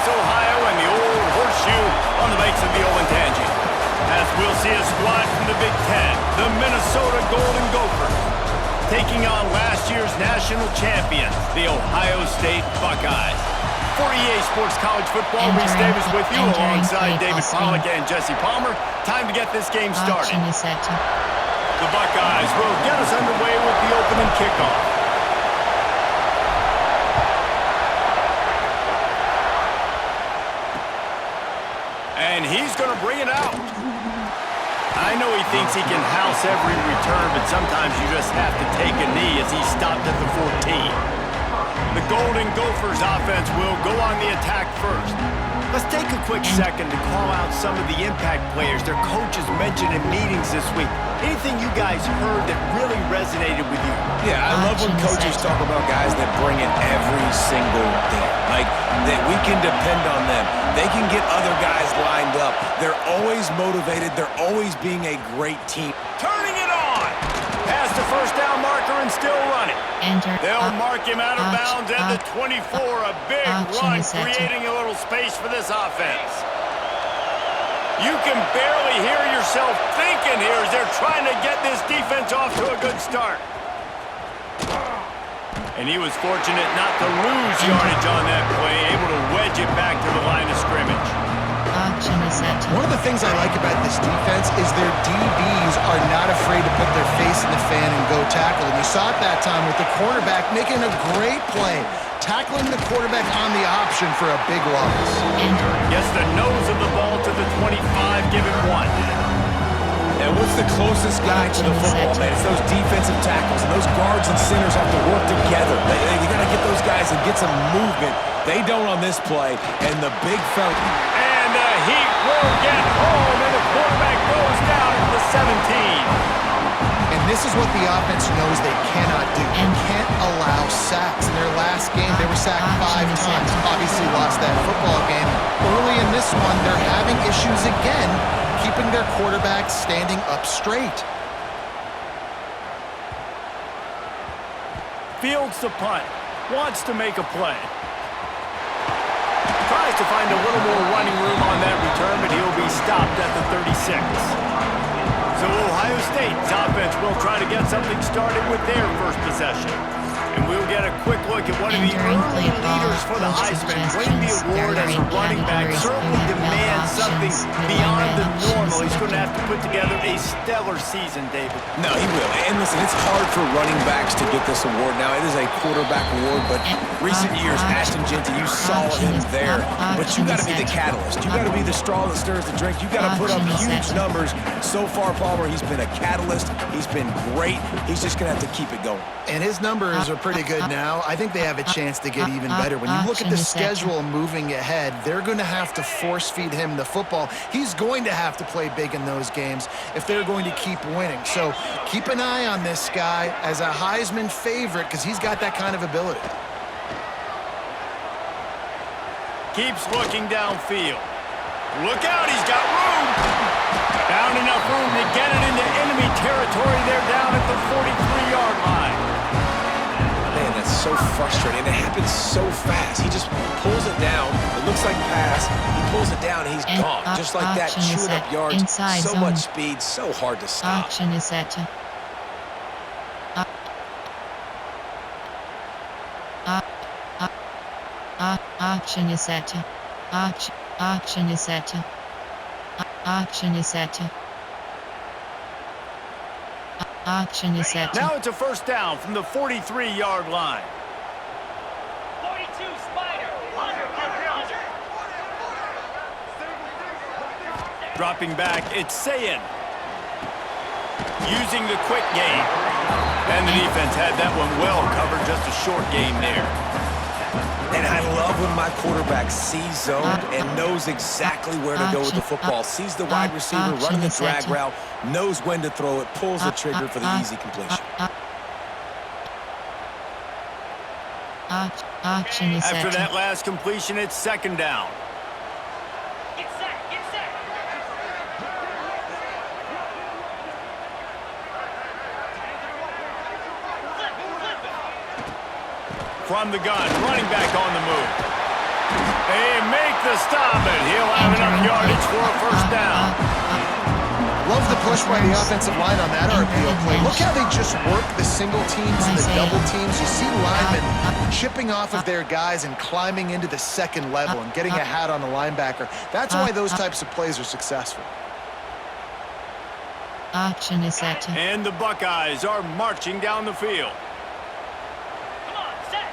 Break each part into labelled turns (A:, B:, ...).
A: Columbus, Ohio, and the old horseshoe on the banks of the Olentangy. As we'll see a squad from the Big Ten, the Minnesota Golden Gophers, taking on last year's national champions, the Ohio State Buckeyes. For EA Sports College Football, Reese Davis with you alongside David Pollack and Jesse Palmer. Time to get this game started. The Buckeyes will get us underway with the opening kickoff. And he's going to bring it out. I know he thinks he can house every return, but sometimes you just have to take a knee as he stopped at the 14. The Golden Gophers offense will go on the attack first. Let's take a quick second to call out some of the impact players their coaches mentioned in meetings this week. Anything you guys heard that really resonated with you?
B: Yeah, I love when coaches talk about guys that bring it every single day. Like, that we can depend on them. They can get other guys lined up. They're always motivated. They're always being a great team.
A: Turning it on! Past the first down marker and still running. They'll mark him out of bounds at the 24. A big run, creating a little space for this offense. You can barely hear yourself thinking here as they're trying to get this defense off to a good start. And he was fortunate not to lose yardage on that play, able to wedge it back to the line of scrimmage.
C: One of the things I like about this defense is their DBs are not afraid to put their face in the fan and go tackle. And you saw it that time with the quarterback making a great play, tackling the quarterback on the option for a big loss.
A: Gets the nose of the ball to the 25, give him one.
B: And what's the closest guy to the football, man? It's those defensive tackles, and those guards and centers have to work together. You got to get those guys and get some movement. They don't on this play, and the big fella.
A: And the heat will get home, and the quarterback goes down at the 17.
C: And this is what the offense knows they cannot do. They can't allow sacks. In their last game, they were sacked 5 times. Obviously lost that football game. Early in this one, they're having issues again, keeping their quarterback standing up straight.
A: Fields the punt. Wants to make a play. Tries to find a little more running room on that return, but he'll be stopped at the 36. So Ohio State's offense will try to get something started with their first possession. And we'll get a quick look at one of the early leaders for the Heisman. Winning the award as a running back certainly demands something beyond the normal. He's going to have to put together a stellar season, David.
B: No, he will. And listen, it's hard for running backs to get this award. Now, it is a quarterback award, but recent years, Ashton Jeanty, you saw him there. But you got to be the catalyst. You got to be the straw that stirs the drink. You got to put up huge numbers. So far, Palmer, he's been a catalyst. He's been great. He's just going to have to keep it going.
C: And his numbers are pretty good now. I think they have a chance to get even better. When you look at the schedule moving ahead, they're going to have to force feed him the football. He's going to have to play big in those games if they're going to keep winning. So keep an eye on this guy as a Heisman favorite because he's got that kind of ability.
A: Keeps looking downfield. Look out, he's got room. Found enough room to get it into enemy territory. They're down at the 43-yard line.
B: Man, that's so frustrating. It happens so fast. He just pulls it down. It looks like pass. He pulls it down, and he's gone. Just like that, chewing up yards. So much speed, so hard to stop.
D: Action is set. Action is set. Action is set. Action is set. Action is set.
A: Now it's a first down from the 43-yard line.
E: 42 Spider.
A: Dropping back, it's Sayin. Using the quick game. And the defense had that one well covered, just a short game there.
B: And I love when my quarterback sees zone and knows exactly where to go with the football. Sees the wide receiver running the drag route, knows when to throw it, pulls the trigger for the easy completion.
A: After that last completion, it's second down.
E: Get set, get set.
A: From the gun, running back on the move. They make the stop, and he'll have enough yardage for a first down.
C: Love the push by the offensive line on that RPO play. Look how they just work the single teams and the double teams. You see linemen chipping off of their guys and climbing into the second level and getting a hat on the linebacker. That's why those types of plays are successful.
D: Action is set.
A: And the Buckeyes are marching down the field.
E: Come on, set.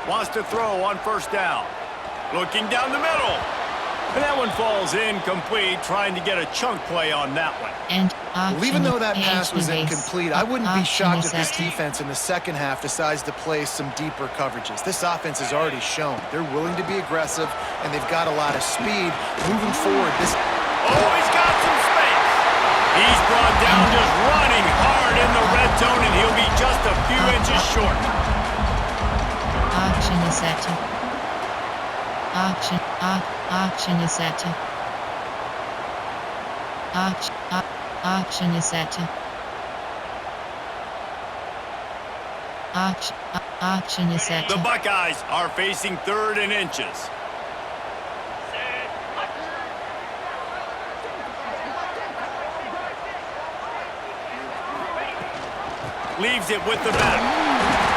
A: Wants to throw on first down. Looking down the middle. And that one falls incomplete, trying to get a chunk play on that one.
D: And
C: Well, even though that pass was incomplete, I wouldn't be shocked if this defense in the second half decides to play some deeper coverages. This offense has already shown they're willing to be aggressive, and they've got a lot of speed. Moving forward, this...
A: Oh, he's got some space. He's brought down just running hard in the red zone, and he'll be just a few inches short.
D: Action is set. Action is set. Action is set. Action is set.
A: The Buckeyes are facing 3rd and inches.
E: Set.
A: Leaves it with the back.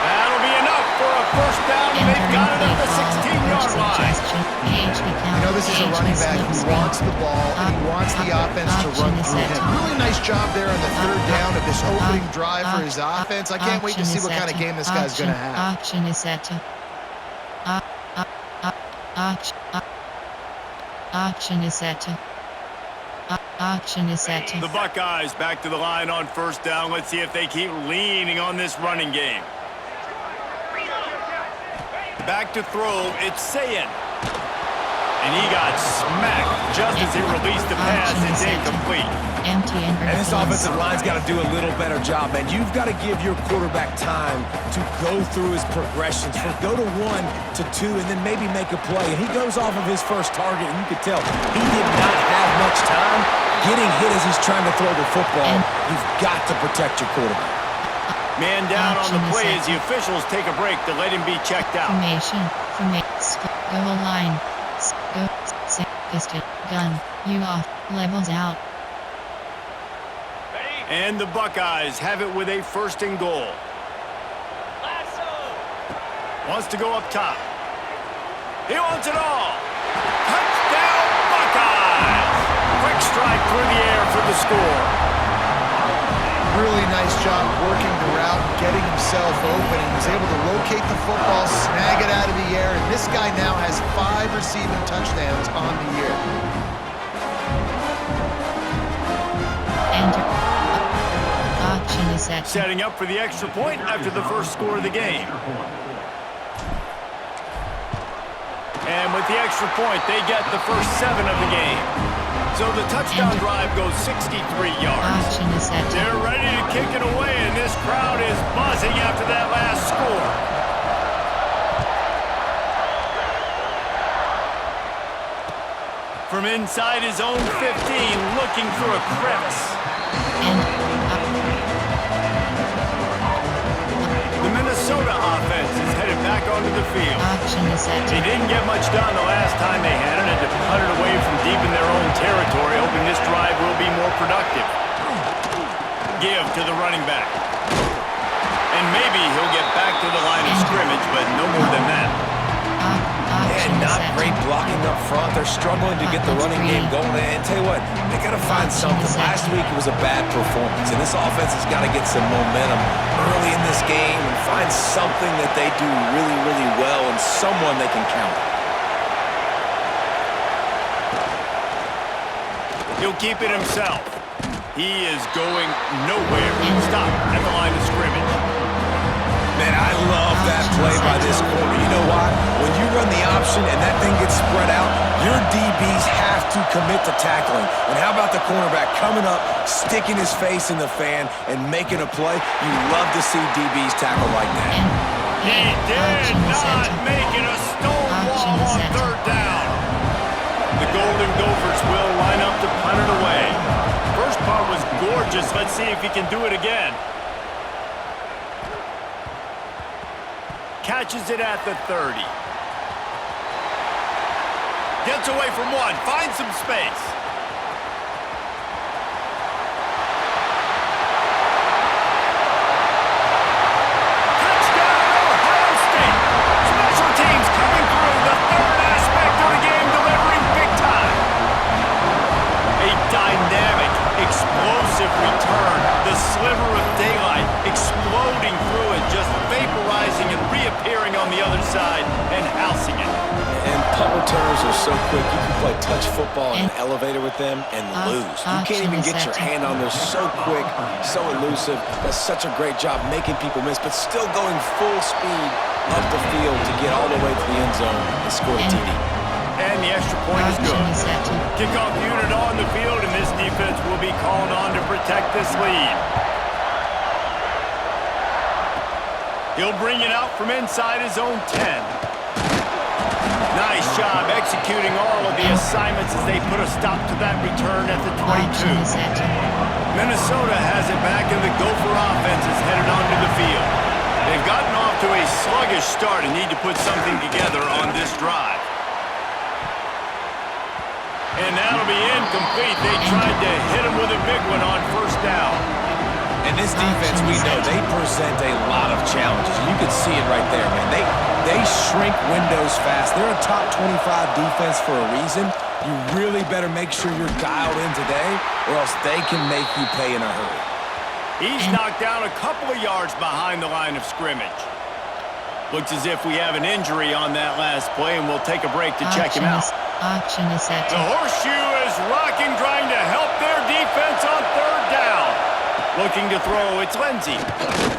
A: That'll be enough for a first down. They've got it at the 16-yard line.
C: You know, this is a running back who wants the ball, and he wants the offense to run through him. Really nice job there on the 3rd down of this opening drive for his offense. I can't wait to see what kind of game this guy's going to have.
D: Action is set. Action is set. Action is set.
A: The Buckeyes back to the line on first down. Let's see if they keep leaning on this running game. Back to throw, it's Sayin. And he got smacked just as he released the pass. It's incomplete.
B: And this offensive line's got to do a little better job, man. You've got to give your quarterback time to go through his progressions, from go to 1 to 2, and then maybe make a play. And he goes off of his first target, and you could tell he did not have much time getting hit as he's trying to throw the football. You've got to protect your quarterback.
A: Man down on the play as the officials take a break to let him be checked out.
D: Formation. Go line. Go. Pistol. Gun. You off. Levels out.
A: And the Buckeyes have it with a 1st and goal.
E: Lasso.
A: Wants to go up top. He wants it all. Touchdown, Buckeyes! Quick strike through the air for the score.
C: Really nice job working the route, getting himself open, and was able to locate the football, snag it out of the air, and this guy now has 5 receiving touchdowns on the year.
D: Enter. Action is set.
A: Setting up for the extra point after the first score of the game. And with the extra point, they get the first 7 of the game. So the touchdown drive goes 63 yards.
D: Action is set.
A: They're ready to kick it away, and this crowd is buzzing after that last score. From inside his own 15, looking for a crevice. The Minnesota offense is headed back onto the field.
D: Action is set.
A: They didn't get much done the last time they had it, and to punt it away from deep in their own territory, hoping this drive will be more productive. Give to the running back. And maybe he'll get back to the line of scrimmage, but no more than that.
B: And not great blocking up front. They're struggling to get the running game going. And tell you what, they got to find something. Last week it was a bad performance, and this offense has got to get some momentum early in this game and find something that they do really, really well and someone they can count on.
A: He'll keep it himself. He is going nowhere. Stop at the line of scrimmage.
B: Man, I love that play by this corner. You know why? When you run the option and that thing gets spread out, your DBs have to commit to tackling. And how about the cornerback coming up, sticking his face in the fan, and making a play? You love to see DBs tackle like that.
A: He did not make it a stonewall on 3rd down. The Golden Gophers will line up to punt it away. First part was gorgeous. Let's see if he can do it again. catches it at the 30. Gets away from one, finds some space. Touchdown, Ohio State. Special teams coming through, the third aspect of the game, delivering big time. A dynamic, explosive return. The sliver of daylight exploding through it, just vaporizing and reappearing on the other side and housing it.
B: And punt returners are so quick. You can play touch football in an elevator with them and lose. You can't even get your hand on them. So quick, so elusive. Does such a great job making people miss, but still going full speed up the field to get all the way to the end zone and score a TD.
A: And the extra point is good. Kickoff unit on the field, and this defense will be called on to protect this lead. He'll bring it out from inside his own 10. Nice job executing all of the assignments as they put a stop to that return at the 22. Minnesota has it back, and the Gopher offense is headed onto the field. They've gotten off to a sluggish start and need to put something together on this drive. And that'll be incomplete. They tried to hit him with a big one on first down.
B: And this defense, we know, they present a lot of challenges. You can see it right there, man. They shrink windows fast. They're a top 25 defense for a reason. You really better make sure you're dialed in today, or else they can make you pay in a hurry.
A: He's knocked down a couple of yards behind the line of scrimmage. Looks as if we have an injury on that last play, and we'll take a break to check him out. The horseshoe is rocking, trying to help their defense on third down. Looking to throw, it's Lindsey.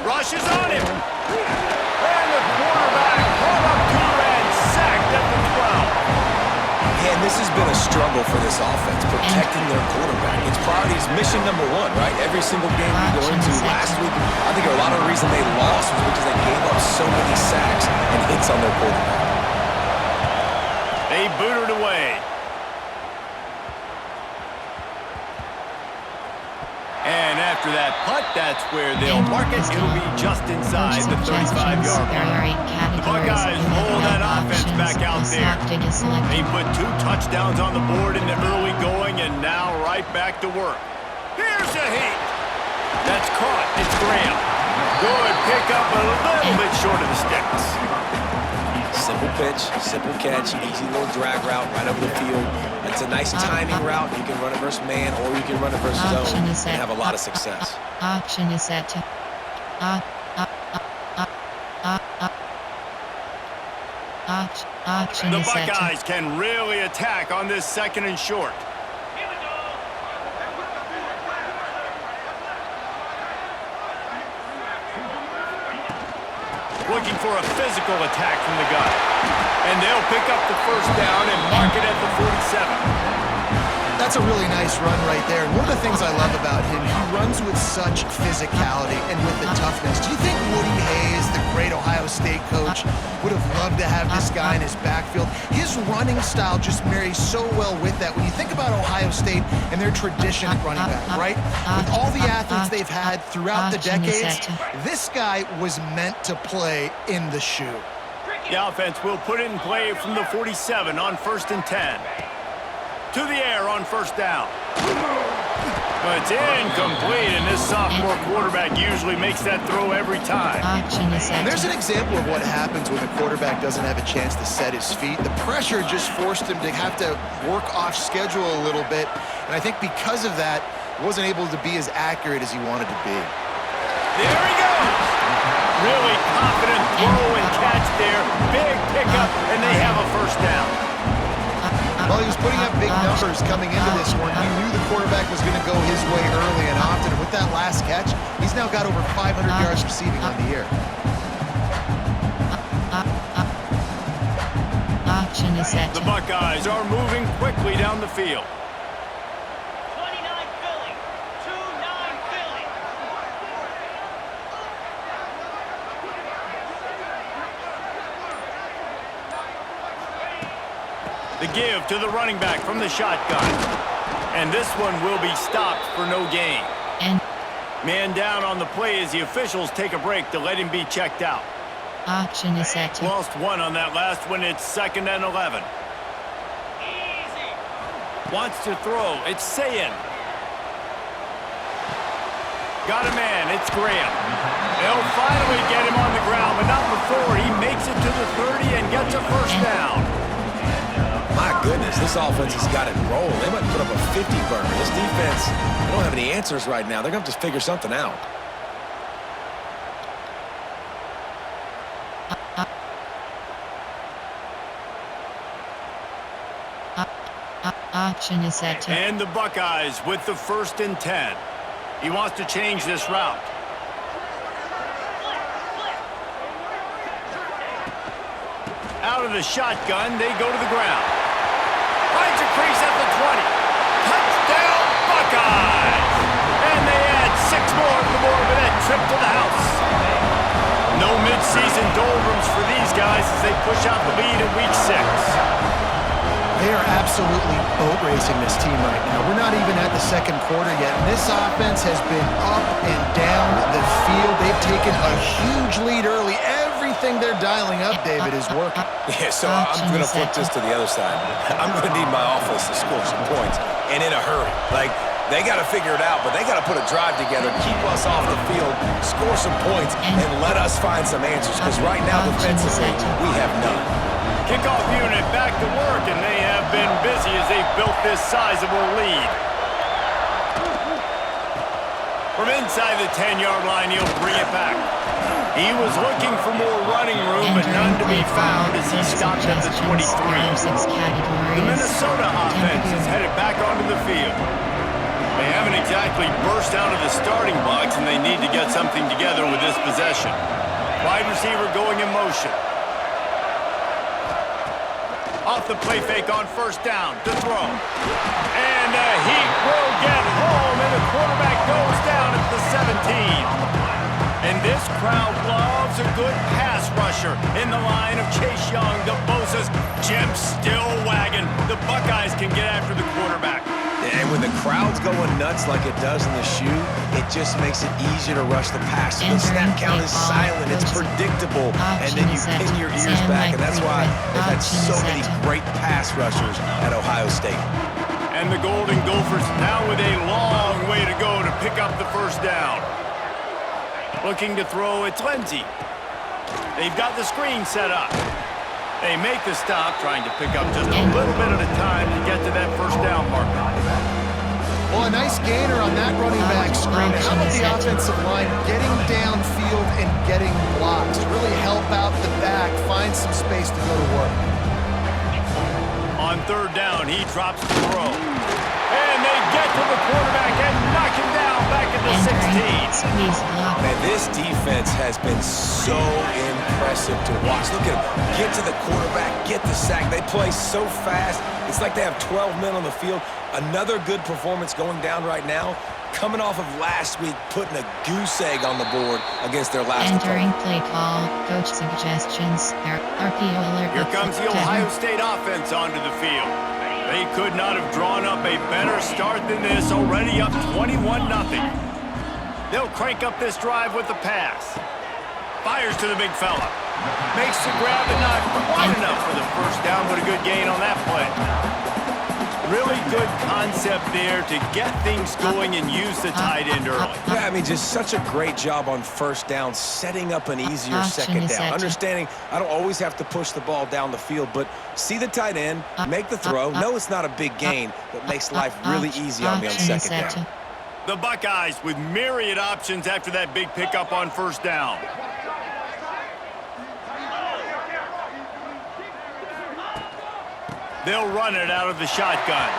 A: Rushes on him. And the quarterback caught up to and sacked at the 12.
B: And this has been a struggle for this offense, protecting their quarterback. It's priorities mission number one, right? Every single game we go into last week, I think a lot of the reason they lost was because they gave up so many sacks and hits on their quarterback.
A: They booted away. And after that punt, that's where they'll mark it. It'll be just inside the 35-yard line. The Buckeyes roll that offense back out there. They put 2 touchdowns on the board in the early going, and now right back to work. Here's a heat. That's caught. It's Graham. Good pickup, a little bit short of the sticks.
B: Simple pitch, simple catch, easy little drag route right over the field. It's a nice timing route. You can run it versus man, or you can run it versus zone and have a lot of success.
D: Option is set to
A: The Buckeyes can really attack on this second and short.
E: Here we go.
A: Looking for a physical attack from the gun. And they'll pick up the first down and mark it at the 47.
C: That's a really nice run right there. And one of the things I love about him, he runs with such physicality and with the toughness. Do you think Woody Hayes, the great Ohio State coach, would have loved to have this guy in his backfield? His running style just marries so well with that. When you think about Ohio State and their tradition at running back, right? With all the athletes they've had throughout the decades, this guy was meant to play in the shoe.
A: The offense will put it in play from the 47 on 1st and 10. To the air on first down. But it's incomplete, and this sophomore quarterback usually makes that throw every time.
C: And there's an example of what happens when the quarterback doesn't have a chance to set his feet. The pressure just forced him to have to work off schedule a little bit, and I think because of that, he wasn't able to be as accurate as he wanted to be.
A: There he goes! Really confident throw and catch there. Big pickup, and they have a first down.
C: Well, he was putting up big numbers coming into this one. He knew the quarterback was going to go his way early and often. And with that last catch, he's now got over 500 yards receiving on the year.
A: The Buckeyes are moving quickly down the field.
E: 29 Philly. 2-9 Philly.
A: The give to the running back from the shotgun. And this one will be stopped for no gain. Man down on the play as the officials take a break to let him be checked out.
D: Option is set to
A: Lost one on that last one. It's 2nd and 11.
E: Easy.
A: Wants to throw. It's Sayin. Got a man. It's Graham. They'll finally get him on the ground, but not before he makes it to the 30 and gets a first down.
B: My goodness, this offense has got it rolling. They might put up a 50 burner. This defense, they don't have any answers right now. They're going to have to figure something out.
D: option is set to
A: And the Buckeyes with the 1st and 10. He wants to change this route. Out of the shotgun, they go to the ground. Finds a crease at the 20. Touchdown, Buckeyes! And they add 6 more to the board with that trip to the house. No midseason doldrums for these guys as they push out the lead in Week 6.
C: They are absolutely boat racing this team right now. We're not even at the 2nd quarter yet, and this offense has been up and down the field. They've taken a huge lead early. Everything they're dialing up, David, is working.
B: Yeah, so I'm going to flip this to the other side. I'm going to need my offense to score some points, and in a hurry. Like, they got to figure it out, but they got to put a drive together, keep us off the field, score some points, and let us find some answers, because right now, defensively, we have none.
A: Kickoff unit back to work, and they have been busy as they've built this sizable lead. From inside the 10-yard line, he'll bring it back. He was looking for more running room, but none to be found as he stopped at the 23. The Minnesota offense is headed back onto the field. They haven't exactly burst out of the starting blocks, and they need to get something together with this possession. Wide receiver going in motion. Off the play fake on 1st down to throw. And he will get home, and the quarterback goes down at the 17. And this crowd loves a good pass rusher in the line of Chase Young, the Bosa's, Jim still wagging. The Buckeyes can get after the quarterback.
B: And when the crowd's going nuts like it does in the shoe, it just makes it easier to rush the pass. So the snap count is silent, it's predictable, and then you pin your ears back, and that's why they've had so many great pass rushers at Ohio State.
A: And the Golden Gophers now with a long way to go to pick up the 1st down. Looking to throw, it's Lindsey. They've got the screen set up. They make the stop, trying to pick up just a little bit at a time to get to that 1st down marker.
C: Well, a nice gainer on that running back screen. How about the offensive line getting downfield and getting blocks to really help out the back, find some space to go to work.
A: On 3rd down, he drops the throw. And they get to the quarterback and knock him down back at the 16.
B: Man, this defense has been so impressive to watch. Look at them. Get to the quarterback, get the sack. They play so fast. It's like they have 12 men on the field. Another good performance going down right now. Coming off of last week, putting a goose egg on the board against their last
D: Entering play call, coach suggestions, RPO alert.
A: Here comes the Ohio State offense onto the field. They could not have drawn up a better start than this, already up 21-0. They'll crank up this drive with the pass. Fires to the big fella. Makes the grab and not quite enough for the 1st down, but a good gain on that play. Really good concept there to get things going and use the tight end early.
B: Yeah, I mean, just such a great job on 1st down, setting up an easier 2nd down. Understanding I don't always have to push the ball down the field, but see the tight end, make the throw. No, it's not a big gain, but makes life really easy on me on 2nd down.
A: The Buckeyes with myriad options after that big pickup on 1st down. They'll run it out of the shotgun.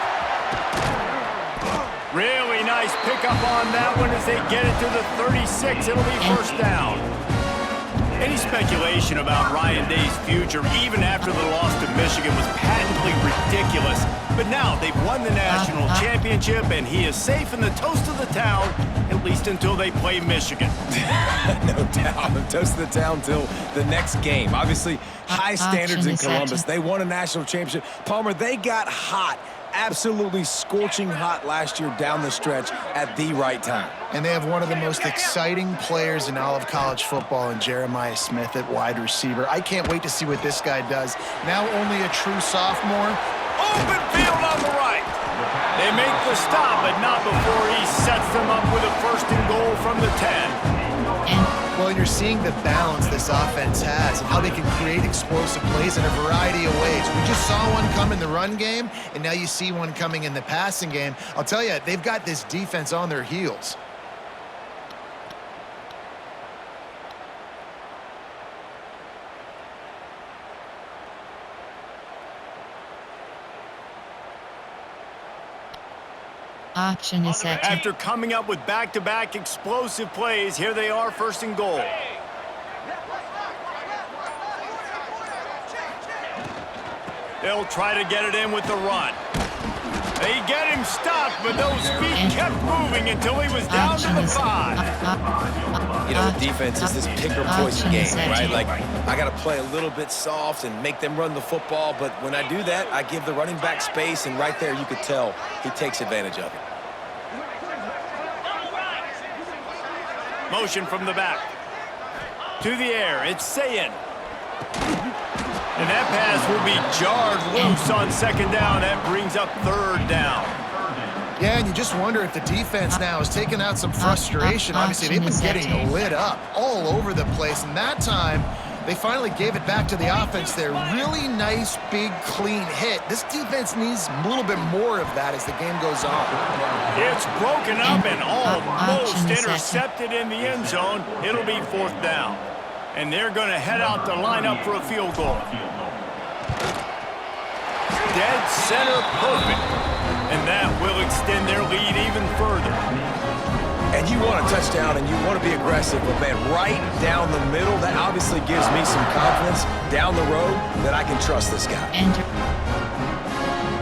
A: Really nice pickup on that one as they get it to the 36. It'll be 1st down. Any speculation about Ryan Day's future, even after the loss to Michigan, was patently ridiculous. But now they've won the national championship, and he is safe in the toast of the town, at least until they play Michigan.
B: No doubt. The toast of the town till the next game. Obviously, high standards in Columbus. They won a national championship. Palmer, they got hot absolutely scorching hot last year down the stretch at the right time.
C: And they have one of the most exciting players in all of college football in Jeremiah Smith at wide receiver. I can't wait to see what this guy does. Now only a true sophomore.
A: Open field on the right. They make the stop, but not before he sets them up with a 1st and goal from the 10.
C: Well, you're seeing the balance this offense has and how they can create explosive plays in a variety of ways. We just saw one come in the run game, and now you see one coming in the passing game. I'll tell you, they've got this defense on their heels.
D: Action is set.
A: After coming up with back-to-back explosive plays, here they are 1st and goal. They'll try to get it in with the run. They get him stopped, but those feet kept moving until he was down to the 5.
B: You know, the defense is this pick-or-poison game, right? Like, I got to play a little bit soft and make them run the football, but when I do that, I give the running back space, and right there you could tell he takes advantage of it.
A: Motion from the back. To the air, it's Sayin. And that pass will be jarred loose on 2nd down. That brings up 3rd down.
C: Yeah, and you just wonder if the defense now is taking out some frustration. Obviously, they've been getting lit up all over the place. And that time, they finally gave it back to the offense there. Really nice, big, clean hit. This defense needs a little bit more of that as the game goes on.
A: It's broken up and almost intercepted in the end zone. It'll be 4th down. And they're going to head out to line up for a field goal. Dead center perfect. And that will extend their lead even further.
B: And you want a touchdown and you want to be aggressive, but man, right down the middle, that obviously gives me some confidence down the road that I can trust this guy.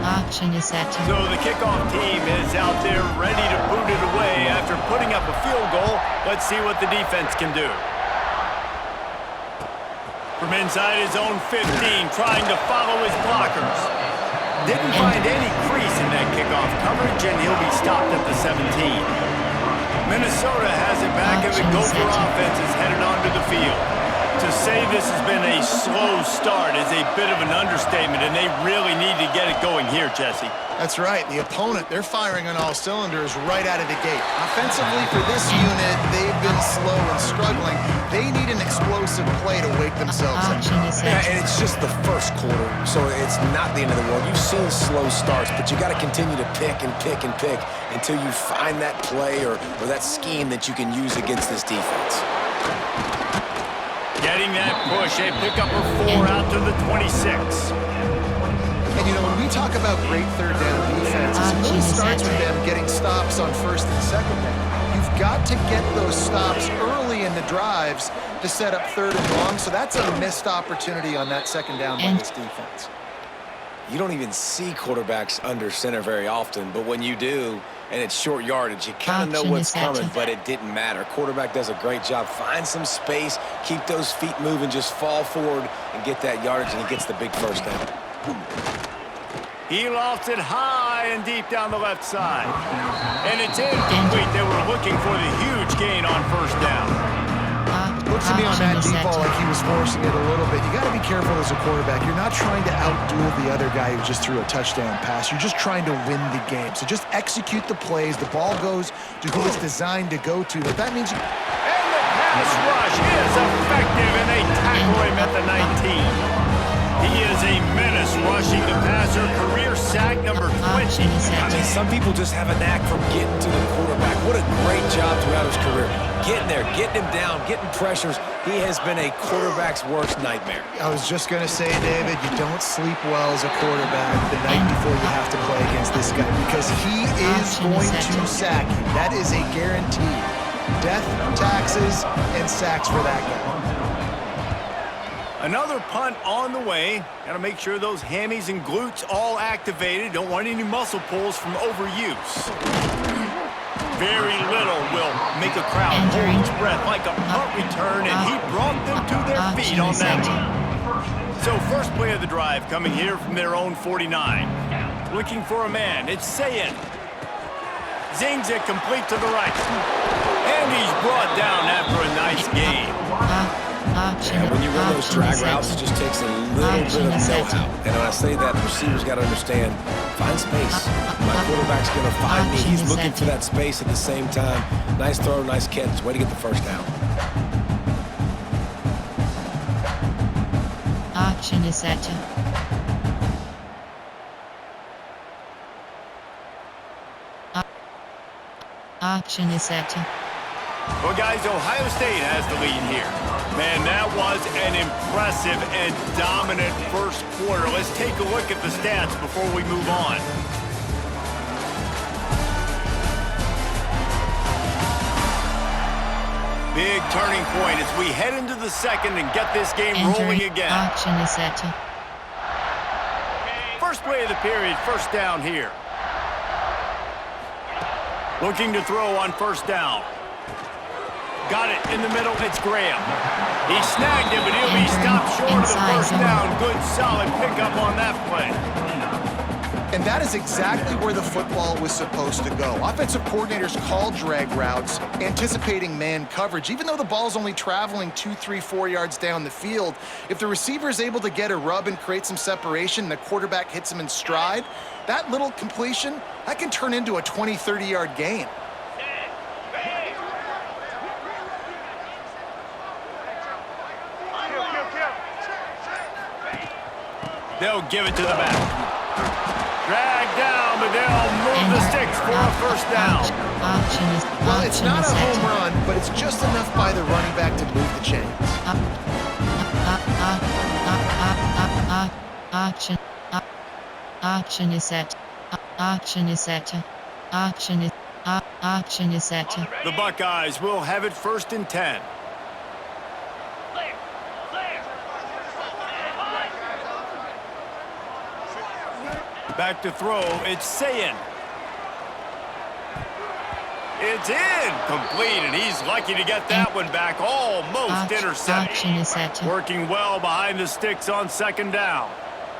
D: Action is set.
A: So the kickoff team is out there ready to boot it away after putting up a field goal. Let's see what the defense can do. From inside his own 15, trying to follow his blockers. Didn't find any crease in that kickoff coverage, and he'll be stopped at the 17. Minnesota has it back, and the Gopher offense is headed onto the field. To say this has been a slow start is a bit of an understatement, and they really need to get it going here, Jesse.
C: That's right. The opponent, they're firing on all cylinders right out of the gate. Offensively, for this unit, they've been slow and struggling. They need an explosive play to wake themselves up.
B: Yeah, and it's just the first quarter, so it's not the end of the world. You've seen slow starts, but you got to continue to pick and pick and pick until you find that play or that scheme that you can use against this defense.
A: Getting that push, they pick up a 4 out to the 26.
C: And, you know, when we talk about great 3rd down defenses, it really starts with them getting stops on 1st and 2nd down. You've got to get those stops early in the drives to set up 3rd and long, so that's a missed opportunity on that 2nd down by this defense.
B: You don't even see quarterbacks under center very often, but when you do, and it's short yardage, you kind of know what's coming, but it didn't matter. Quarterback does a great job. Find some space, keep those feet moving, just fall forward and get that yardage, and he gets the big 1st down.
A: He lofts it high and deep down the left side. And it's incomplete. They were looking for the huge gain on 1st down.
C: Looks to me on that deep ball like he was forcing it a little bit. You got to be careful as a quarterback. You're not trying to outduel the other guy who just threw a touchdown pass. You're just trying to win the game. So just execute the plays. The ball goes to who it's designed to go to. But that means you...
A: And the pass rush is effective, and they tackle him at the 19. He is a menace rushing the passer. Career sack number 20.
B: I mean, some people just have a knack for getting to the quarterback. What a great job throughout his career. Getting there, getting him down, getting pressures. He has been a quarterback's worst nightmare.
C: I was just going to say, David, you don't sleep well as a quarterback the night before you have to play against this guy because he is going to sack you. That is a guarantee. Death, taxes, and sacks for that guy.
A: Another punt on the way. Got to make sure those hammies and glutes all activated. Don't want any muscle pulls from overuse. Very little will make a crowd hold its breath like a punt return, and he brought them to their feet on that one. So first play of the drive coming here from their own 49. Looking for a man. It's Sayin. Zings it complete to the right. And he's brought down after a nice game.
B: And when you run those drag routes, it just takes a little bit of know-how. And when I say that, the receiver's got to understand, find space. My quarterback's going to find me. He's looking for that space at the same time. Nice throw, nice catch. Way to get the first down.
D: Action is set. Action is set.
A: Well, guys, Ohio State has the lead here. Man, that was an impressive and dominant first quarter. Let's take a look at the stats before we move on. Big turning point as we head into the second and get this game rolling again.
D: Action is set.
A: First play of the period, first down here. Looking to throw on first down. Got it in the middle, it's Graham. He snagged it, but he'll be stopped short of the first down. Good, solid pickup on that play.
C: And that is exactly where the football was supposed to go. Offensive coordinators call drag routes, anticipating man coverage. Even though the ball's only traveling 2, 3, 4 yards down the field, if the receiver is able to get a rub and create some separation, and the quarterback hits him in stride, that little completion, that can turn into a 20, 30-yard gain.
A: They'll give it to the back. Drag down, but they'll move the sticks for a first down.
C: Well, it's not a home run, but it's just enough by the running back to move the chains.
D: Action is set. Action is set. Action is set.
A: The Buckeyes will have it first and 10. Back to throw, it's Sayin. It's in, complete, and he's lucky to get that one back, almost intercepted. Working well behind the sticks on second down.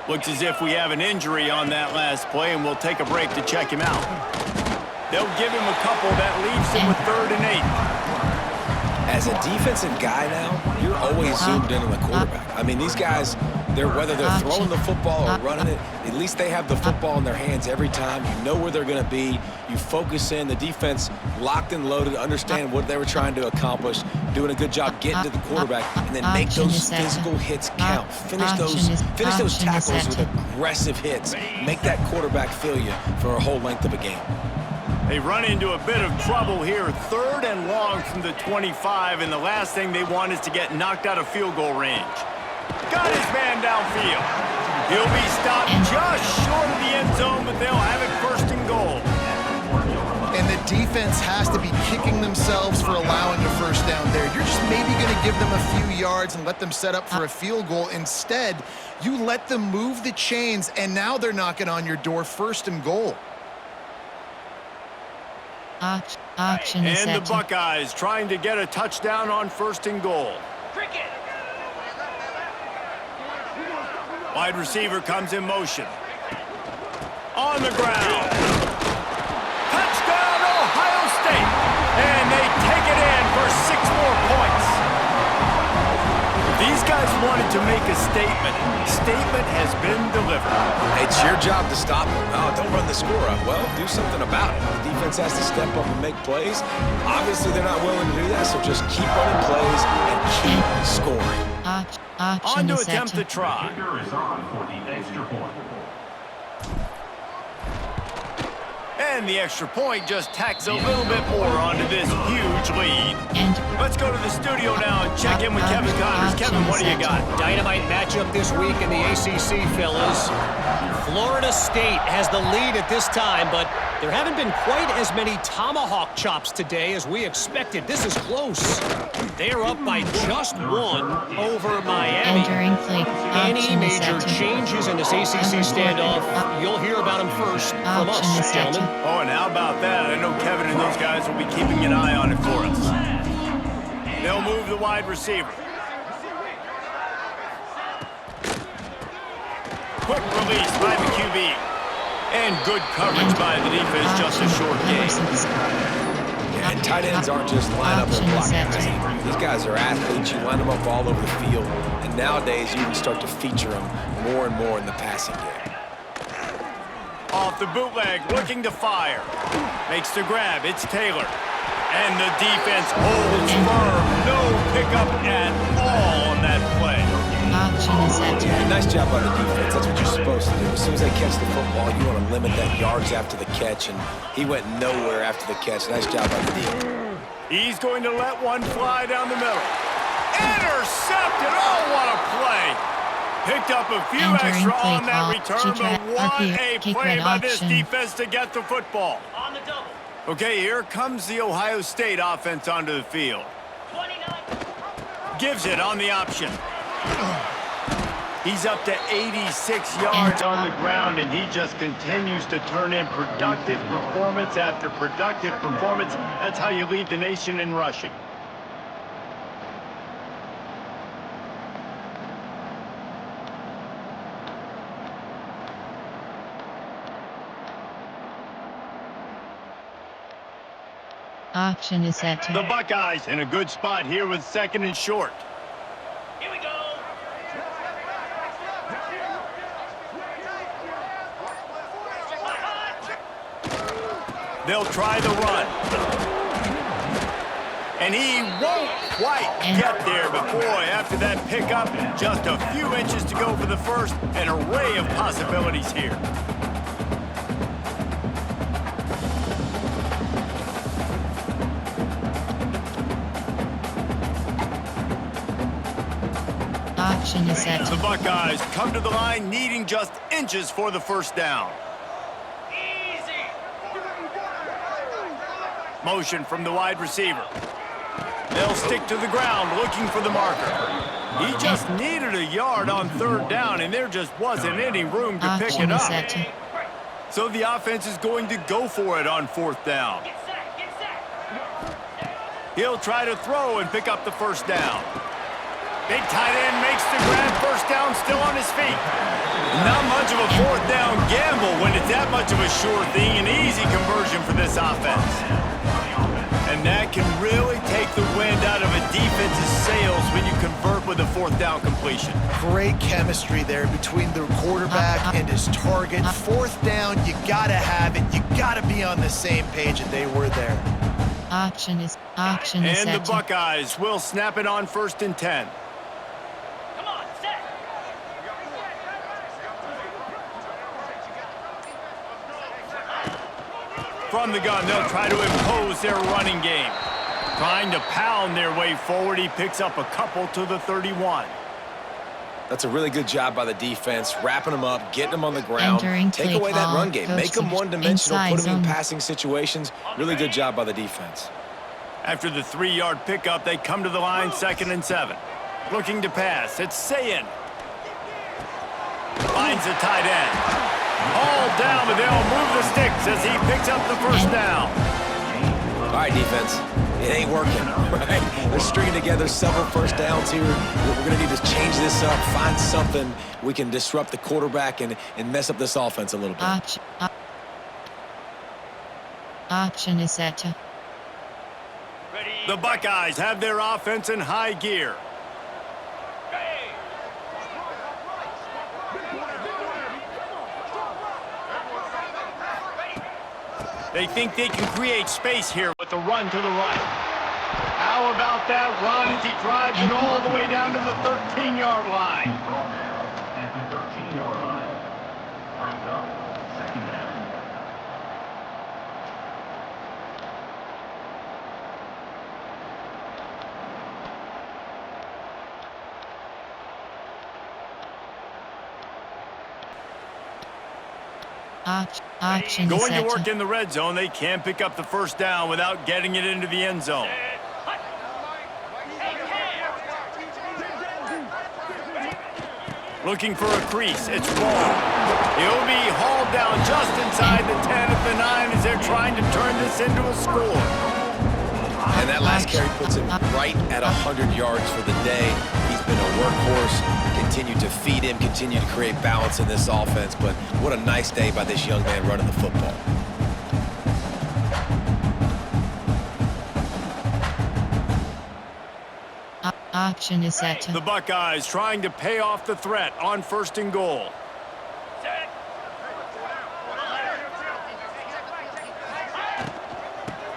A: Looks as if we have an injury on that last play, and we'll take a break to check him out. They'll give him a couple that leaves him with 3rd and 8.
B: As a defensive guy now, you're always zoomed in on the quarterback. I mean, these guys, whether they're throwing the football or running it, at least they have the football in their hands every time. You know where they're going to be. You focus in. The defense locked and loaded, understand what they were trying to accomplish, doing a good job getting to the quarterback, and then make those physical hits count. Finish those tackles with aggressive hits. Make that quarterback feel you for a whole length of a game.
A: They run into a bit of trouble here. 3rd and long from the 25, and the last thing they want is to get knocked out of field goal range. Got his man downfield. He'll be stopped just short of the end zone, but they'll have it first and goal.
C: And the defense has to be kicking themselves for allowing a first down there. You're just maybe going to give them a few yards and let them set up for a field goal. Instead, you let them move the chains, and now they're knocking on your door, 1st and goal.
D: Action is set.
A: And the Buckeyes trying to get a touchdown on 1st and goal.
E: Cricket.
A: Wide receiver comes in motion. On the ground. Touchdown, Ohio State. And they take it in for 6 more points. These guys wanted to make a statement. Statement has been delivered.
B: It's your job to stop them. Oh, don't run the score up. Well, do something about it. The defense has to step up and make plays. Obviously, they're not willing to do that, so just keep running plays and keep scoring.
A: On to attempt to try. And the extra point just tacks a little bit more onto this huge lead. Let's go to the studio now and check in with Kevin Connors. Kevin, what do you got?
F: Dynamite matchup this week in the ACC, fellas. Florida State has the lead at this time, but there haven't been quite as many tomahawk chops today as we expected. This is close. They are up by just 1 over Miami. Any major changes in this ACC standoff, you'll hear about them first from us, gentlemen.
A: Oh, and how about that? I know Kevin and those guys will be keeping an eye on it for us. They'll move the wide receiver. Quick release by the QB. And good coverage by the defense, just a short gain.
B: Yeah, and tight ends aren't just line up and block guys. These guys are athletes. You line them up all over the field. And nowadays, you can start to feature them more and more in the passing game.
A: Off the bootleg, looking to fire. Makes the grab, it's Taylor. And the defense holds firm. No pickup at all on that play.
B: Yeah, nice job by the defense. That's what you're supposed to do. As soon as they catch the football, you want to limit that yards after the catch, and he went nowhere after the catch. Nice job by the defense.
A: He's going to let one fly down the middle. Intercepted! Oh, what a play! Picked up a few extra on that return, but what a play by this defense to get the football.
E: On the double.
A: Okay, here comes the Ohio State offense onto the field.
E: 29.
A: Gives it on the option. He's up to 86 yards on the ground, and he just continues to turn in productive performance after productive performance. That's how you lead the nation in rushing.
D: Option is set
A: The
D: to.
A: Buckeyes in a good spot here with 2nd and short.
E: Here we go.
A: They'll try the run. And he won't quite get there, but boy, after that pickup, just a few inches to go for the first. An array of possibilities here.
D: Option is set
A: The
D: to.
A: Buckeyes come to the line needing just inches for the first down.
E: Easy.
A: Motion from the wide receiver. They'll stick to the ground looking for the marker. He just needed a yard on 3rd down, and there just wasn't any room to pick
D: Option
A: it
D: is
A: up.
D: set to.
A: So the offense is going to go for it on 4th down.
E: Get set. Get set.
A: He'll try to throw and pick up the first down. Big tight end makes the grab, first down, still on his feet. Not much of a 4th down gamble when it's that much of a sure thing, an easy conversion for this offense. And that can really take the wind out of a defense's sails when you convert with a 4th down completion.
C: Great chemistry there between the quarterback and his target. 4th down, you gotta have it. You gotta be on the same page, and they were there.
D: Option is
A: And the
D: set to.
A: Buckeyes will snap it on 1st and 10.
E: Come on, set.
A: From the gun, they'll try to impose their running game. Trying to pound their way forward, he picks up a couple to the 31.
B: That's a really good job by the defense, wrapping them up, getting them on the ground.
D: Entering
B: Take
D: play
B: away that
D: call,
B: run game.
D: goes
B: Make them
D: to
B: one-dimensional,
D: inside
B: put them in
D: zone.
B: passing situations. Really good job by the defense.
A: After the 3-yard pickup, they come to the line 2nd and 7. Looking to pass, it's Sayin. Finds the tight end. All down, but they'll move the sticks as he picks up the first down.
B: All right, defense. It ain't working, right? They're stringing together several first downs here. We're going to need to change this up, find something we can disrupt the quarterback and mess up this offense a little bit.
D: Option is set to.
E: Ready.
A: The Buckeyes have their offense in high gear.
E: Ready.
A: They think they can create space here with the run to the right. How about that run as he drives it all the way down to the 13-yard line?
D: Option is
A: Going to
D: set
A: work
D: to.
A: in the red zone, they can't pick up the first down without getting it into the end zone.
E: Hut. Hey,
A: Looking for a crease, it's Ball. He'll be hauled down just inside the 10 at the 9 as they're trying to turn this into a score.
B: And that last carry puts him right at 100 yards for the day. He's been a workhorse. Continue to feed him, continue to create balance in this offense. But what a nice day by this young man running the football.
D: Action is set.
A: The Buckeyes trying to pay off the threat on 1st and goal.
E: Set.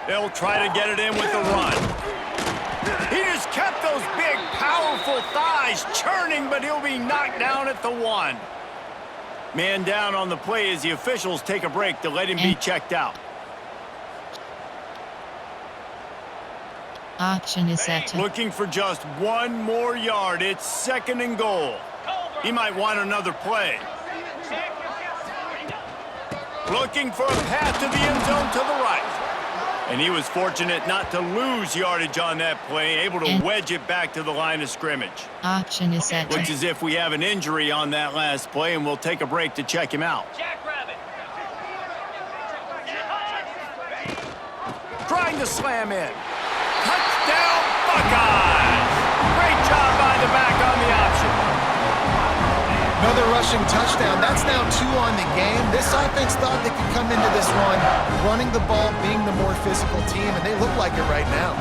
A: They'll try to get it in with the run. He just kept those big, powerful thighs churning, but he'll be knocked down at the 1. Man down on the play as the officials take a break to let him be checked out.
D: Action is set.
A: Looking for just 1 more yard. It's 2nd and goal. He might want another play. Looking for a path to the end zone to the right. And he was fortunate not to lose yardage on that play, able to wedge it back to the line of scrimmage.
D: Action is set.
A: Looks as if we have an injury on that last play, and we'll take a break to check him out.
E: Jackrabbit.
A: Trying to slam in. Touchdown, Buckeyes! Great job by the back on the option.
C: Another rushing touchdown. That's now 2 on the game. This offense thought they could come into this one running the ball, being the more physical team, and they look like it right now.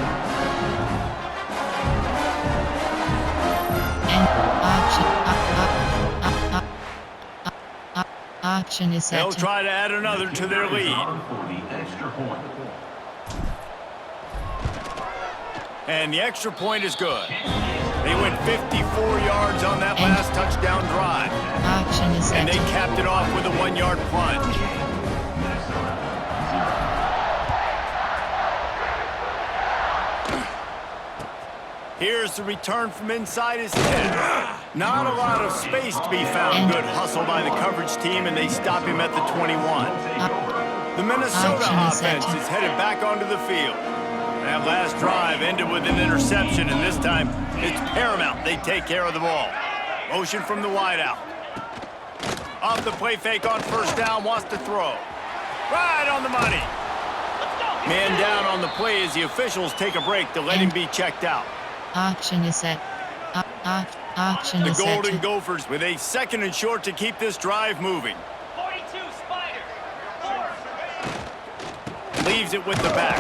D: And action is set.
A: They'll try to add another to their lead. And the extra point is good. They went 54 yards on that last touchdown drive.
D: Action is set.
A: And they capped it off with a 1-yard plunge. Here's the return from inside his 10. Not a lot of space to be found. Good hustle by the coverage team, and they stop him at the 21. The Minnesota offense is headed back onto the field. That last drive ended with an interception, and this time it's paramount they take care of the ball. Motion from the wideout. Off the play fake on 1st down, wants to throw. Right on the money. Man down on the play as the officials take a break to let him be checked out.
D: Action is set. Action
A: The
D: is set.
A: Golden Gophers with a 2nd and short to keep this drive moving.
E: 42 Spider.
A: Leaves it with the back.